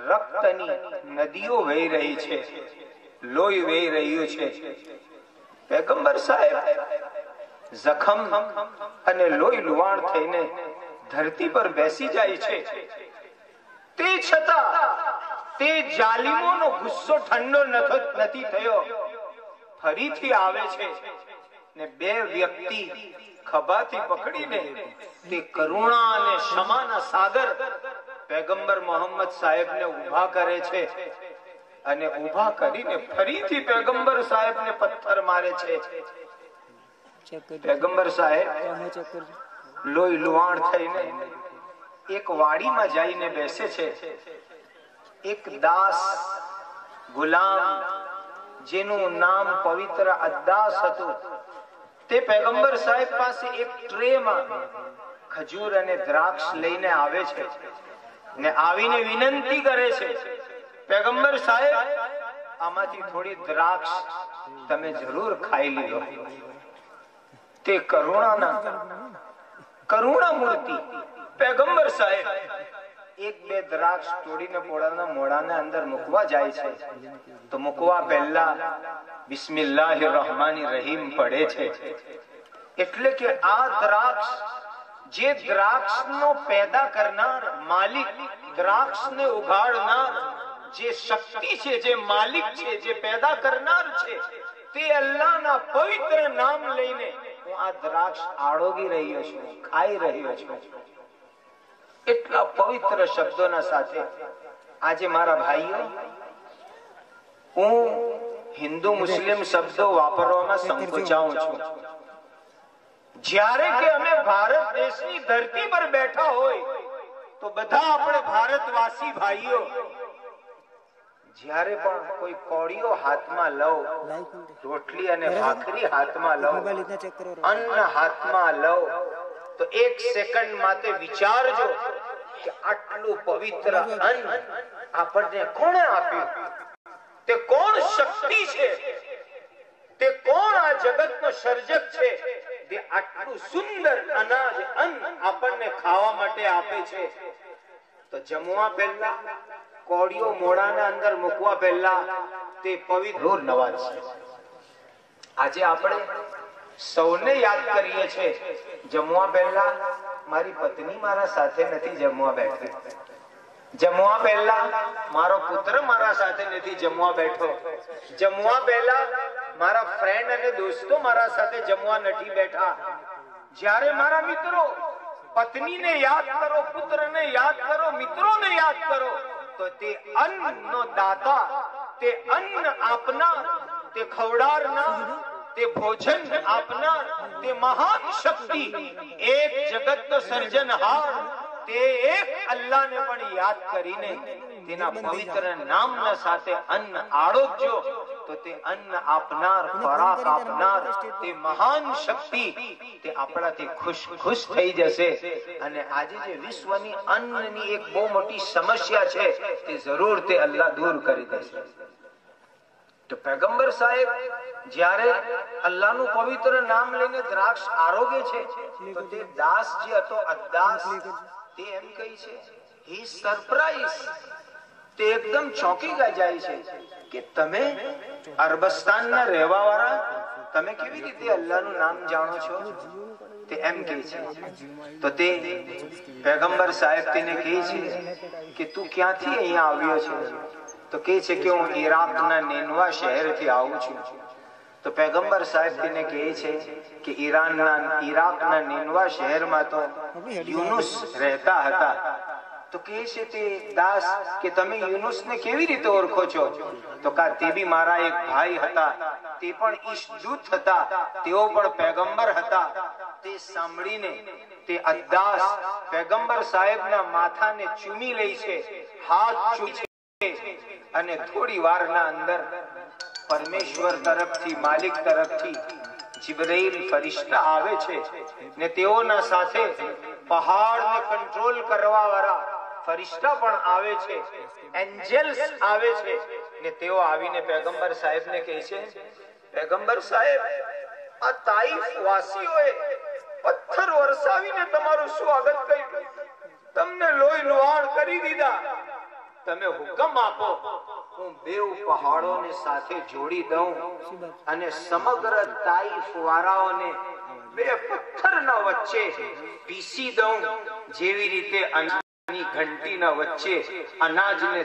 રક્તની નદીઓ વહી રહી છે, લોહી વહી રહ્યું છે. પૈગંબર સાહેબ જખમ અને લોહી લુહાણ થઈને ધરતી પર બેસી જાય છે. તે છતાં તે જાલિમોનો ગુસ્સો ઠંડો નથી થયો. ફરીથી આવે છે ને બે વ્યક્તિ ખભાથી પકડીને તે કરુણા અને ક્ષમાના સાગર પૈગંબર મોહમ્મદ સાહેબને ઉભા કરે છે અને ઉભા કરીને ફરીથી પૈગંબર સાહેબને પથ્થર મારે છે. પૈગંબર સાહેબ લોહી લુહાણ થઈને એક વાડીમાં જઈને બેસે છે. એક દાસ ગુલામ જેનું નામ પવિત્ર અદ્દાસ હતું, તે પૈગંબર સાહેબ પાસે એક ટ્રેમાં ખજૂર અને દ્રાક્ષ લઈને આવે છે ને આવીને વિનંતી કરે છે, પૈગંબર સાહેબ આમાંથી થોડી દ્રાક્ષ તમે જરૂર ખાઈ લ્યો. તે કરુણા મૂર્તિ પૈગંબર સાહેબ એક બે દ્રાક્ષ તોડીને પોતાના મોઢાના અંદર મૂકવા જાય છે તો મૂકવા પહેલા બિસ્મિલ્લાહિર રહમાનિર રહીમ પડે છે. એટલે કે આ દ્રાક્ષ જે દ્રાક્ષનો પેદા કરનાર માલિક, દ્રાક્ષને ઉગાડનાર જે શક્તિ છે, જે માલિક છે, જે પેદા કરનાર છે, તે અલ્લાહના પવિત્ર નામ લઈને હું આ દ્રાક્ષ આળોગી રહ્યો છું, ખાઈ રહ્યો છું. એટલા પવિત્ર શબ્દોના સાથે આજે મારા ભાઈઓ, હું હિન્દુ મુસ્લિમ શબ્દો વાપરવામાં સંકોચાઉં છું. જ્યારે કે અમે ભારત દેશની ધરતી પર બેઠા હોય તો બધા આપણે ભારતવાસી ભાઈઓ જ્યારે પણ કોઈ કોળીઓ હાથમાં લો, રોટલી અને ભાખરી હાથમાં લો, અન્ન હાથમાં લો, તો એક સેકન્ડ માટે વિચારજો કે આટલું પવિત્ર અન્ન આપણને કોણે આપ્યું? તે કોણ શક્તિ છે? તે કોણ આ જગતનો સર્જક છે જે આટલું સુંદર અનાજ અન્ન આપણને ખાવા માટે આપે છે? તો જમવા પહેલા, કોળીઓ મોઢાના અંદર મૂકવા પહેલા તે પવિત્ર નવાજ છે. આજે આપણે સૌને યાદ કરીએ છીએ, જમવા પહેલા મારી પત્ની મારા સાથે નથી જમવા બેઠી, જમવા પહેલા મારો પુત્ર મારા સાથે નથી જમવા બેઠો, જમવા પહેલા મારા ફ્રેન્ડ અને દોસ્તો મારા સાથે જમવા નથી બેઠા. જ્યારે મારા મિત્રો, પત્નીને યાદ કરો, પુત્રને યાદ કરો, મિત્રોને યાદ કરો, તો તે અન્નનો દાતા, તે અન્ન આપનાર, તે ખવડાવનાર, તે ભોજન આપનાર, તે મહાન શક્તિ, એક જગતનો સર્જનહાર, તે એક અલ્લાહને પણ યાદ કરીને તેના પવિત્ર નામના સાથે અન્ન આળોગજો તો તે અન્ન આપનાર, ખોરાક આપનાર તે મહાન શક્તિ તે આપણાથી ખુશ થઈ જશે. અને આજે જે વિશ્વની અન્નની એક બહુ મોટી સમસ્યા છે તે જરૂર તે અલ્લાહ દૂર કરી દેશે. તો પૈગંબર સાહેબ જ્યારે અલ્લાહનું પવિત્ર નામ લઈને દ્રાક્ષ આરોગે છે તો તે દાસ જે હતો અદ્દાસ, તે એમ કહે છે, હી સરપ્રાઈઝ, તે એકદમ ચોંકી જાય છે કે તમે અરબસ્તાનના રહેવાવાળા, તમે કેવી રીતે અલ્લાહનું નામ જાણો છો? તે એમ કહે છે. તો તે પૈગંબર સાહેબ તેને કહે છે કે તું ક્યાંથી અહીંયા આવ્યો છે? તો કહે છે કે હું ઈરાકના નેનવા શહેરથી આવું છું. તો પૈગંબર સાહેબ તેને કહે છે કે ઈરાકના નેનવા શહેરમાં તો યુનુસ રહેતા હતા. તો કહે છે તે દાસ કે તમે યુનુસને કેવી રીતે ઓળખો છો? તો તે બી મારા એક ભાઈ હતા, તે પણ ઈશદૂત હતા, તેઓ પણ પૈગંબર હતા. તે સાંભળીને તે અદ્દાસ પૈગંબર સાહેબના માથાને ચૂમી લે છે, હાથ ચૂમે છે અને થોડી વારના અંદર પરમેશ્વર તરફથી, માલિક તરફથી જિબ્રાઈલ ફરિશ્તા આવે છે ને તેઓના સાથે પહાડને કંટ્રોલ કરવા વાળા ફરિશ્તા પણ આવે છે, એન્જલ્સ આવે છે ને તેઓ આવીને પૈગંબર સાહેબને કહે છે, પૈગંબર સાહેબ, આ તાઈફ વાસીઓએ પથ્થર વરસાવીને તમારું સ્વાગત કર્યું, તમને લોહી લુહાણ કરી દીધા, તમે હુકમ આપો, હું બેઉ પહાડોને સાથે જોડી દઉં અને સમગ્ર તાઈફ વાળાઓને બે પથ્થરના વચ્ચે પીસી દઉં, જેવી રીતે અનાજની ઘંટીના વચ્ચે અનાજને